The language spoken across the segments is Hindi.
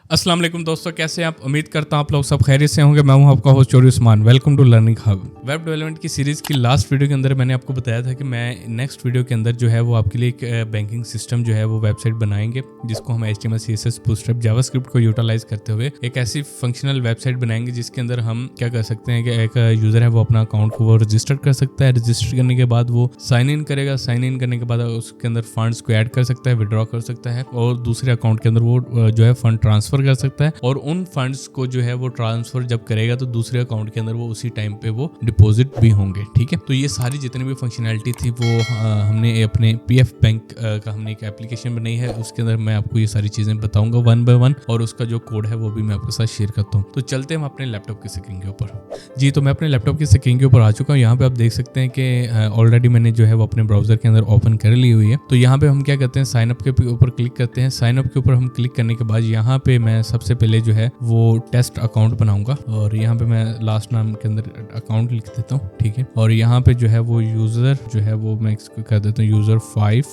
अस्सलाम वालेकुम दोस्तों, कैसे हैं आप? उम्मीद करता हूं आप लोग सब खैरियत से होंगे। मैं हूं आपका होस्ट चोरी Usman. Welcome to learning hub. Web development की सीरीज़ की लास्ट वीडियो के अंदर मैंने आपको बताया था कि मैं नेक्स्ट वीडियो के अंदर जो है वो आपके लिए एक बैंकिंग सिस्टम जो है वो वेबसाइट बनाएंगे, जिसको हम HTML CSS बूटस्ट्रैप जावास्क्रिप्ट को यूटिलाइज करते हुए एक ऐसी फंक्शनल वेबसाइट बनाएंगे जिसके अंदर हम क्या कर सकते हैं कि एक यूज़र है वो अपना अकाउंट को वो रजिस्टर कर सकता है। रजिस्टर करने के बाद वो साइन इन करेगा। साइन इन करने के बाद उसके अंदर फंड्स को ऐड कर सकता है, विड्रॉ कर सकता है और दूसरे अकाउंट के अंदर वो जो है फंड ट्रांसफर कर सकता है। और उन फंड्स को जो है वो ट्रांसफर जब करेगा तो दूसरे अकाउंट के अंदर वो उसी टाइम पे वो डिपॉजिट भी होंगे। ठीक है, तो ये सारी जितनी भी फंक्शनैलिटी थी वो हमने अपने PF बैंक का हमने एक एप्लीकेशन बनाई है। उसके अंदर मैं आपको ये सारी चीज़ें बताऊंगा 1 by 1 और उसका जो कोड है वो भी मैं आपके साथ शेयर करता हूँ। तो चलते हैं हम अपने लैपटॉप की स्क्रीन के ऊपर। जी, तो मैं अपने लैपटॉप की स्क्रीन के ऊपर आ चुका हूँ। यहाँ पे आप देख सकते हैं कि ऑलरेडी मैंने जो है वो अपने ब्राउजर के अंदर ओपन कर ली हुई है। तो यहाँ पे हम क्या करते हैं, साइन अप के ऊपर क्लिक करते हैं। साइन अप के ऊपर हम क्लिक करने के बाद यहाँ पे मैं सबसे पहले जो है वो टेस्ट अकाउंट बनाऊंगा और यहाँ पे मैं लास्ट नाम के अंदर अकाउंट लिख देता हूँ। ठीक है, और यहाँ पे जो है वो यूजर जो है वो मैं इसको कर देता हूँ user5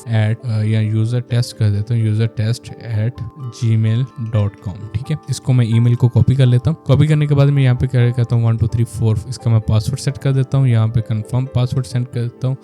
या यूजर टेस्ट कर देता हूँ usertest@gmail.com। ठीक है, इसको मैं ईमेल को कॉपी कर लेता हूँ। कॉपी करने के बाद मैं यहाँ पे क्या करता हूँ 1 2 3 4 इसका मैं पासवर्ड सेट कर देता हूँ। यहाँ पे कंफर्म पासवर्ड सेट कर देता हूँ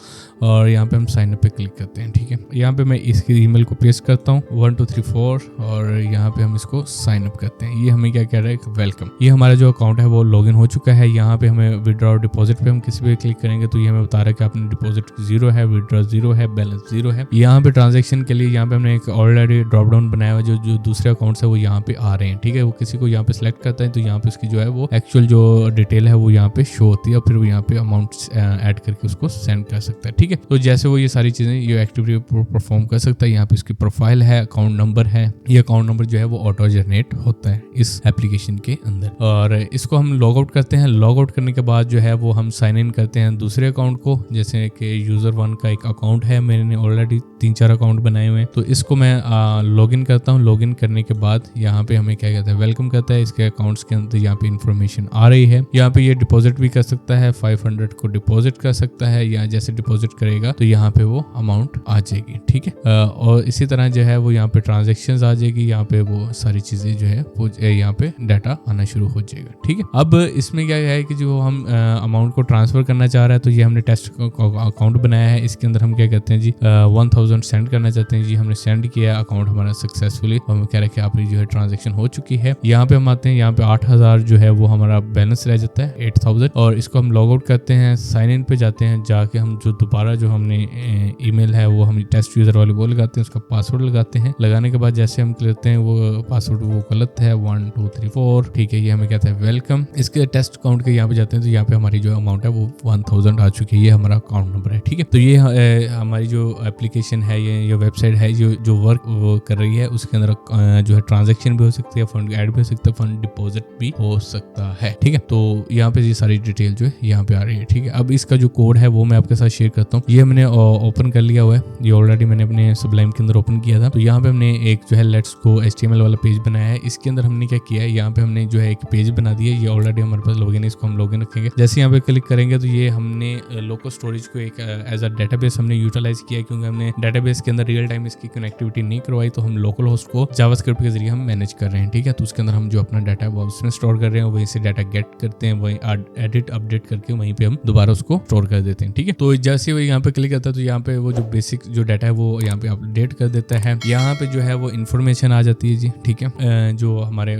और यहाँ पे हम साइन अप पे क्लिक करते हैं। ठीक है, यहाँ पे मैं इसकी ईमेल को पेस्ट करता हूँ 1 2 3 4 और यहाँ पे हम इसको साइन अप करते हैं। ये हमें क्या कह रहा है, वेलकम। ये हमारा जो अकाउंट है वो लॉगिन हो चुका है। यहाँ पे हमें विड्रॉ और डिपॉजिट पे हम किसी पे क्लिक करेंगे तो ये हमें बता रहा है कि आपने डिपॉजिट 0 है, विड्रॉ 0 है, बैलेंस 0 है। यहाँ पे ट्रांजैक्शन के लिए यहाँ पे हमने एक ऑलरेडी ड्रॉप डाउन बनाया हुआ जो दूसरे अकाउंट्स है वो यहाँ पे आ रहे हैं। ठीक है, वो किसी को यहाँ पे सिलेक्ट करता है तो यहाँ पे उसकी जो है वो एक्चुअल जो डिटेल है वो यहाँ पे शो होती है और फिर वो यहाँ पे अमाउंट ऐड करके उसको सेंड कर सकता है। ठीक है, तो जैसे वो ये सारी चीजें ये एक्टिविटी परफॉर्म कर सकता है। यहाँ पे उसकी प्रोफाइल है, अकाउंट नंबर है। ये अकाउंट नंबर जो है वो ऑटो जनरेट होता है इस एप्लीकेशन के अंदर और इसको हम लॉग आउट करते हैं। लॉग आउट करने के बाद जो है वो हम साइन इन करते हैं दूसरे अकाउंट को। जैसे कि यूजर1 का एक अकाउंट है, मैंने ऑलरेडी 3-4 अकाउंट बनाए हुए हैं तो इसको मैं लॉग इन करता हूँ। लॉग इन करने के बाद यहाँ पे हमें क्या कहता है, वेलकम करता है। इसके अकाउंट्स के अंदर यहाँ पे इन्फॉर्मेशन आ रही है। यहाँ पे ये डिपॉजिट भी कर सकता है, 500 को डिपॉजिट कर सकता है या जैसे डिपॉजिट करेगा तो यहाँ पे वो अमाउंट आ जाएगी। ठीक है, और इसी तरह जो है वो यहाँ पे ट्रांजेक्शन आ जाएगी। यहाँ पे वो सारी चीजें जो है वो यहाँ पे डाटा आना शुरू हो जाएगा। ठीक है, अब इसमें क्या है कि जो हम अमाउंट को ट्रांसफर करना चाह रहे हैं तो ये हमने टेस्ट अकाउंट बनाया है। इसके अंदर हम क्या कहते हैं जी 1000 सेंड करना चाहते हैं जी। हमने सेंड किया, अकाउंट हमारा सक्सेसफुली। हम कह रहे हैं कि आपकी जो है ट्रांजैक्शन हो चुकी है। यहाँ पे हम आते हैं, यहाँ पे 8000 जो है वो हमारा बैलेंस रह जाता है 8000 और इसको हम लॉग आउट करते हैं। साइन इन पे जाते हैं, जाके हम जो दोबारा जो हमने ईमेल है वो हम टेस्ट यूजर वाले वो लगाते हैं, उसका पासवर्ड लगाते हैं। लगाने के बाद जैसे हम करते हैं वो पासवर्ड वो गलत है 1 2 3 4। ठीक है, ये हमें कहता है वेलकम। इसके टेस्ट अकाउंट के यहाँ पे जाते हैं तो यहाँ पे हमारी जो अमाउंट है वो 1000 आ चुकी है। ये हमारा अकाउंट नंबर है। ठीक है, तो ये हमारी जो एप्लीकेशन है, ये वेबसाइट है जो वर्क वो कर रही है उसके अंदर जो है ट्रांजैक्शन भी हो सकती है, फंड ऐड भी हो सकता है, फंड डिपॉजिट भी हो सकता है। ठीक है, तो यहाँ पे ये सारी डिटेल जो है यहाँ पे आ रही है। ठीक है, अब इसका जो कोड है वो मैं आपके साथ शेयर करता हूँ। ये हमने ओपन कर लिया हुआ है, ये ऑलरेडी मैंने अपने सबलाइम के अंदर ओपन किया था। तो यहाँ पे हमने एक जो है लेट्स गो HTML वाला पेज बनाया है। इसके अंदर हमने क्या किया है, यहाँ पे हमने जो है एक पेज बना दिया है। ये ऑलरेडी हमारे पास लॉगिन है, इसको हम लॉगिन रखेंगे। जैसे यहाँ पे क्लिक करेंगे तो ये हमने लोकल स्टोरेज को एक एज अ डेटाबेस हमने यूटिलाइज किया क्योंकि हमने डेटाबेस के अंदर रियल टाइम इसकी कनेक्टिविटी नहीं करवाई तो हम लोकल होस्ट को जावास्क्रिप्ट के जरिए हम मैनेज कर रहे हैं। ठीक है, तो उसके अंदर हम जो अपना डाटा है वो उसमें स्टोर कर रहे हैं, वहीं से डाटा गेट करते हैं, वहीं एडिट अपडेट करके वहीं पे हम दोबारा उसको स्टोर कर देते हैं। ठीक है, तो जैसे वो यहाँ पे क्लिक करता है तो यहाँ पे वो जो बेसिक जो डाटा है वो यहाँ पे अपडेट कर देता है। यहाँ पे जो है वो इन्फॉर्मेशन आ जाती है जी। ठीक है, जो हमारे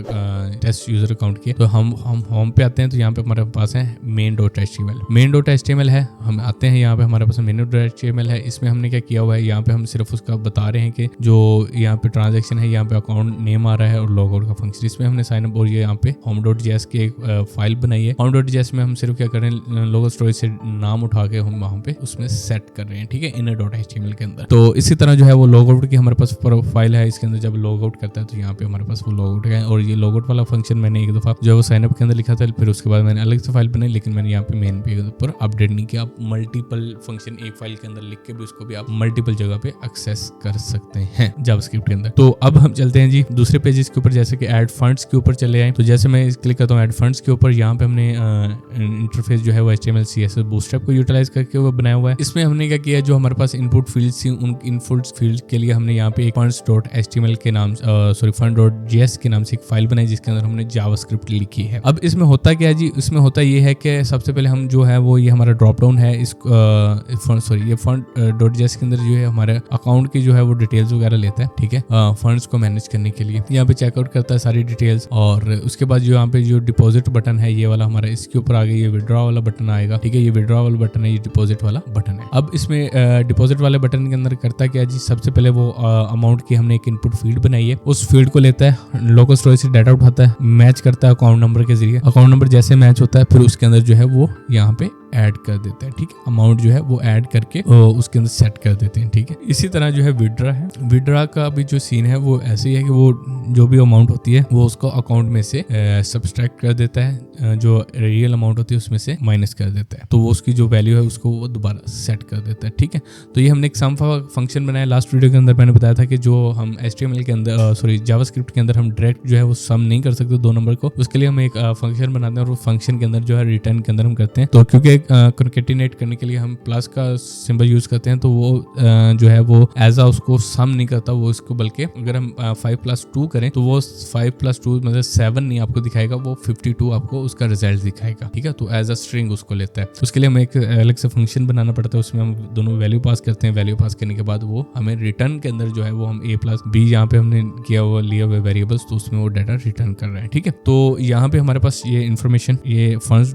टेस्ट यूजर अकाउंट की, तो हम होम पे आते हैं तो यहाँ पे हमारे पास है main.html है। हम आते हैं यहाँ पे हमारे पास menu.html है। इसमें हमने क्या किया हुआ है, यहाँ पे हम सिर्फ उसका बता रहे हैं कि जो यहाँ पे ट्रांजैक्शन है, यहाँ पे अकाउंट नेम आ रहा है और लॉग आउट का फंक्शन। इसमें हमने साइन अप और ये यहाँ पे home.js की एक फाइल बनाई है। home.js में हम सिर्फ क्या कर रहे हैं, लोकल स्टोरेज से नाम उठा के हम वहाँ पे उसमें सेट कर रहे हैं। ठीक है, inner.html के अंदर। तो इसी तरह जो है वो लॉग आउट की हमारे पास प्रोफाइल है। इसके अंदर जब लॉग आउट करता है तो यहाँ पे हमारे पास वो लॉग आउट है और ये लॉग आउट वाला फंक्शन मैंने एक दफा जो है वो साइन अप के अंदर लिखा था, फिर उसके बाद मैंने अलग से फाइल बनाई, लेकिन मैंने यहाँ पे मेन पे ऊपर अपडेट नहीं किया। आप मल्टीपल फंक्शन एक फाइल के अंदर लिख के भी उसको भी आप मल्टीपल जगह पे एक्सेस कर सकते हैं जावास्क्रिप्ट के अंदर। तो अब हम चलते हैं जी दूसरे पेजेस के ऊपर, जैसे कि ऐड फंड्स के ऊपर चले आए। तो जैसे मैं क्लिक करता हूँ ऐड फंड्स के ऊपर, यहाँ पे हमने इंटरफेस जो है वो HTML CSS बूटस्ट्रैप को यूटिलाइज करके वो बनाया हुआ है। इसमें हमने क्या किया, जो हमारे पास इनपुट फील्ड थी उन इनपुट फील्ड के लिए हमने यहाँ पे एक funds.html के नाम फंड fun.js के नाम से एक फाइल बनाई जिसके अंदर हमने जावास्क्रिप्ट लिखी है। अब इसमें होता क्या है जी, इसमें होता ये है कि सबसे पहले हम जो है वो ये हमारा ड्रॉप डाउन है इस ये fun.js के अंदर जो है हमारे अकाउंट की जो है वो डिटेल्स वगैरह लेता है, ठीक है, फंड्स को मैनेज करने के लिए। यहाँ पे चेकआउट करता है सारी डिटेल्स, और उसके बाद जो यहाँ पे जो डिपॉजिट बटन है ये वाला हमारा, इसके ऊपर आगे ये विड्रॉ वाला बटन आएगा, ठीक है, ये विड्रॉ वाला बटन है, ये डिपॉजिट वाला बटन है। अब इसमें डिपॉजिट वाले बटन के अंदर करता क्या जी, सबसे पहले वो अमाउंट की हमने एक इनपुट फील्ड बनाई है, उस फील्ड को लेता है, लोकल स्टोरेज से डाटा उठाता है, मैच करता है अकाउंट नंबर के जरिए, अकाउंट नंबर जैसे मैच होता है फिर उसके अंदर जो है वो यहाँ पे ऐड कर देते हैं, ठीक है, अमाउंट जो है वो ऐड करके उसके अंदर सेट कर देते हैं, ठीक है। इसी तरह जो है विड्रा है, विड्रा का भी जो सीन है वो ऐसे ही है कि वो जो भी अमाउंट होती है वो उसको अकाउंट में से सब्सट्रैक्ट कर देता है, जो रियल अमाउंट होती है उसमें से माइनस कर देता है, तो वो उसकी जो वैल्यू है उसको वो दोबारा सेट कर देता है, ठीक है। तो ये हमने एक सम फंक्शन बनाया, लास्ट वीडियो के अंदर मैंने बताया था कि जो हम HTML के अंदर जावास्क्रिप्ट के अंदर हम डायरेक्ट जो है वो सम नहीं कर सकते दो नंबर को, उसके लिए हम एक फंक्शन बनाते हैं और वो फंक्शन के अंदर जो है रिटर्न के अंदर हम करते हैं। तो क्योंकि कॉन्केटिनेट करने के लिए हम प्लस का सिंबल यूज करते हैं, तो वो जो है वो एज उसको सम नहीं करता वो इसको, बल्कि अगर हम 5+2 करें तो वो 5+2 मतलब 7 नहीं आपको दिखाएगा, वो 52 आपको उसका रिजल्ट दिखाएगा, ठीक है। तो एज अ स्ट्रिंग उसको लेता है, उसके लिए हमें एक अलग से फंक्शन बनाना पड़ता है, उसमें हम दोनों वैल्यू पास करते हैं, वैल्यू पास करने के बाद वो हमें रिटर्न के अंदर जो है वो हम a+b यहाँ पे हमने किया हुआ लिया हुआ वेरिएबल्स, तो उसमें वो डाटा रिटर्न कर रहे हैं, ठीक है। तो यहाँ पे हमारे पास ये इन्फॉर्मेशन, ये फंड्स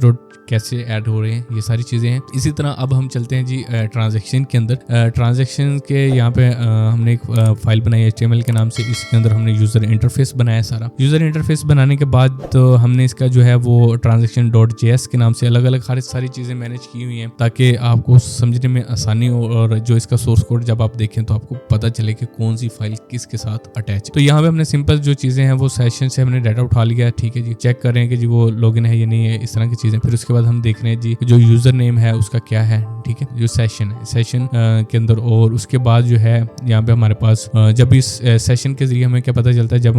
कैसे ऐड हो रहे हैं, ये सारी चीजें हैं। इसी तरह अब हम चलते हैं जी ट्रांजैक्शन के अंदर। ट्रांजैक्शन के यहाँ पे हमने एक फाइल बनाई HTML के नाम से, इसके अंदर हमने यूजर इंटरफेस बनाया सारा। यूजर इंटरफेस बनाने के बाद तो हमने इसका जो है वो transaction.js के नाम से अलग अलग सारी चीजें मैनेज की हुई हैं ताकि आपको समझने में आसानी हो, और जो इसका सोर्स कोड जब आप देखें तो आपको पता चले कि कौन सी फाइल किसके साथ अटैच। तो यहाँ पे हमने सिंपल जो चीजें हैं वो सेशन से हमने डाटा उठा लिया, ठीक है जी, चेक कर रहे हैं कि जी वो लॉगिन है या नहीं है, इस तरह की चीजें। फिर उसके बाद हम देख रहे हैं जी जो यूजर नेम है उसका क्या है, ठीक है, जो सेशन है सेशन के अंदर। और उसके बाद जो है यहाँ पे हमारे पास जब इस सेशन के जरिए हमें क्या पता चलता है, जब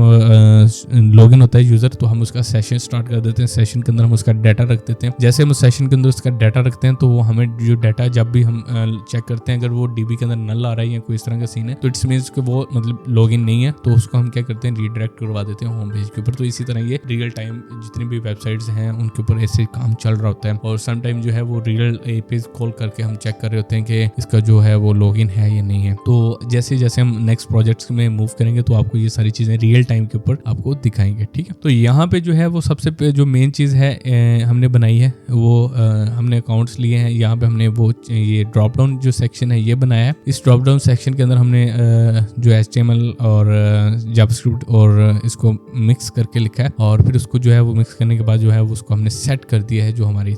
लॉगिन होता है यूजर तो हम उसका सेशन स्टार्ट कर देते हैं, सेशन के अंदर हम उसका डाटा रख देते हैं। जैसे हम सेशन के अंदर उसका डाटा रखते हैं तो वो हमें जो डाटा जब भी हम चेक करते हैं, अगर वो डीबी के अंदर नल आ रहा है या कोई इस तरह का सीन है, तो इट्स मींस कि वो मतलब लॉगिन नहीं है, तो उसको हम क्या करते हैं, रीडायरेक्ट करवा देते हैं होम पेज के ऊपर। तो इसी तरह ये रियल टाइम जितनी भी वेबसाइट्स हैं उनके ऊपर ऐसे काम चल रहा होता है, और सम टाइम जो है वो रियल पेज खोल करके हम चेक कर रहे होते हैं कि इसका जो है वो लॉगिन है या नहीं है। तो जैसे जैसे हम नेक्स्ट प्रोजेक्ट्स में मूव करेंगे तो आपको ये सारी चीजें रियल टाइम के ऊपर आपको दिखाएंगे, ठीक है। तो यहाँ पे जो है वो सबसे जो मेन चीज है हमने बनाई है वो हमने अकाउंट्स लिए हैं। यहाँ पे हमने वो ये ड्रॉप डाउन जो सेक्शन है ये बनाया है। इस ड्रॉप डाउन सेक्शन के अंदर हमने जो HTML और जावास्क्रिप्ट और इसको मिक्स करके लिखा है, और फिर उसको जो है वो मिक्स करने के बाद जो है उसको हमने सेट कर दिया है। जो हमारी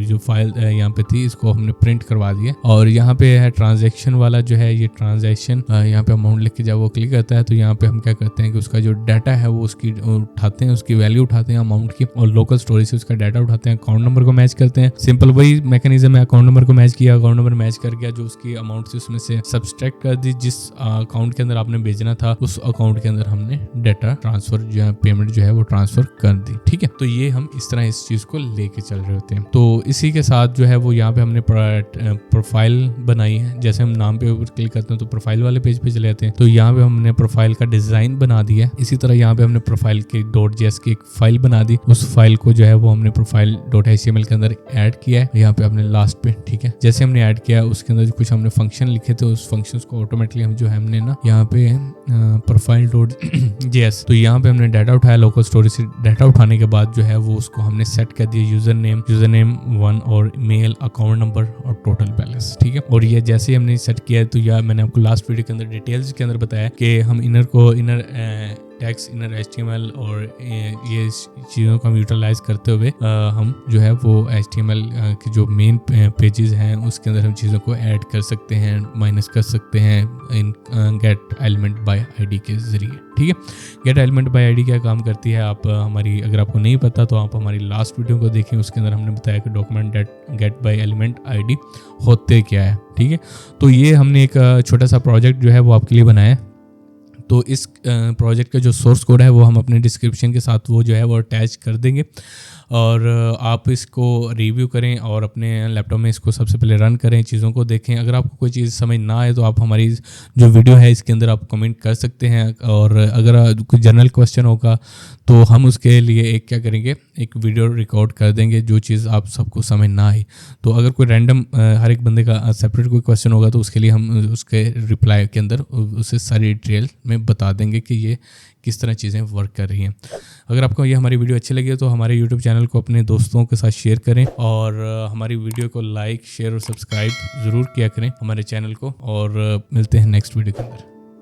जो फाइल यहाँ पे थी इसको हमने प्रिंट करवा दिया। और यहाँ पे है ट्रांजैक्शन वाला जो है ये ट्रांजैक्शन, यहाँ पे अमाउंट लिख के जब वो क्लिक करता है तो यहाँ पे हम क्या करते हैं कि उसका जो डाटा है वो उसकी उठाते हैं, उसकी वैल्यू उठाते हैं अमाउंट की, और लोकल स्टोरेज से उसका डाटा उठाते हैं, अकाउंट नंबर को मैच करते हैं। सिंपल वही मैकेनिज्म है, अकाउंट नंबर को मैच किया, अकाउंट नंबर मैच कर गया, जो उसकी अमाउंट थी उसमें से सब्सट्रैक्ट कर दी, जिस अकाउंट के अंदर आपने भेजना था उस अकाउंट के अंदर हमने डाटा ट्रांसफर जो है पेमेंट जो है वो ट्रांसफर कर दी, ठीक है। तो ये हम इस तरह इस चीज को लेके चल रहे होते हैं। तो इसी के साथ जो है वो यहाँ पे हमने प्रोफाइल बनाई है। जैसे हम नाम पे ऊपर क्लिक करते हैं तो प्रोफाइल वाले पेज पे चले जाते हैं, तो यहाँ पे हमने प्रोफाइल का डिजाइन बना दिया है। इसी तरह यहाँ पे हमने प्रोफाइल के .js की एक फाइल बना दी, उस फाइल को जो है वो हमने प्रोफाइल.html के अंदर ऐड किया है यहाँ पे हमने लास्ट पे, ठीक है। जैसे हमने ऐड किया उसके अंदर कुछ हमने फंक्शन लिखे थे, उस फंक्शन को ऑटोमेटिकली हम जो है हमने ना यहाँ पे प्रोफाइल.js, तो यहाँ पे हमने डाटा उठाया, लोकल स्टोरेज से डाटा उठाने के बाद जो है वो उसको हमने सेट कर दिया यूजर नेम 1 और मेल, अकाउंट नंबर और टोटल बैलेंस, ठीक है। और ये जैसे ही हमने सेट किया तो यार मैंने आपको लास्ट वीडियो के अंदर डिटेल्स के अंदर बताया कि हम इनर टैग्स, इनर HTML और ये चीज़ों को हम यूटिलाइज करते हुए हम जो है वो HTML के जो मेन पेजेस हैं उसके अंदर हम चीज़ों को ऐड कर सकते हैं, माइनस कर सकते हैं इन गेट एलिमेंट बाय ID के जरिए, ठीक है। गेट एलिमेंट बाय ID क्या काम करती है, आप हमारी अगर आपको नहीं पता तो आप हमारी लास्ट वीडियो को देखें, उसके अंदर हमने बताया कि document get by element ID होते क्या है, ठीक है। तो ये हमने एक छोटा सा प्रोजेक्ट जो है वो आपके लिए बनाया है। तो प्रोजेक्ट का जो सोर्स कोड है वो हम अपने डिस्क्रिप्शन के साथ वो जो है वो अटैच कर देंगे, और आप इसको रिव्यू करें और अपने लैपटॉप में इसको सबसे पहले रन करें, चीज़ों को देखें। अगर आपको कोई चीज़ समझ ना आए तो आप हमारी जो वीडियो है इसके अंदर आप कमेंट कर सकते हैं, और अगर कोई जनरल क्वेश्चन होगा तो हम उसके लिए एक क्या करेंगे, एक वीडियो रिकॉर्ड कर देंगे जो चीज़ आप सबको समझ ना आई। तो अगर कोई रैंडम हर एक बंदे का सेपरेट कोई क्वेश्चन होगा तो उसके लिए हम उसके रिप्लाई के अंदर उसे सारी डिटेल में बता देंगे कि ये किस तरह चीज़ें वर्क कर रही हैं। अगर आपको ये हमारी वीडियो अच्छी लगी तो हमारे यूट्यूब चैनल को अपने दोस्तों के साथ शेयर करें, और हमारी वीडियो को लाइक, शेयर और सब्सक्राइब ज़रूर किया करें हमारे चैनल को, और मिलते हैं नेक्स्ट वीडियो के अंदर।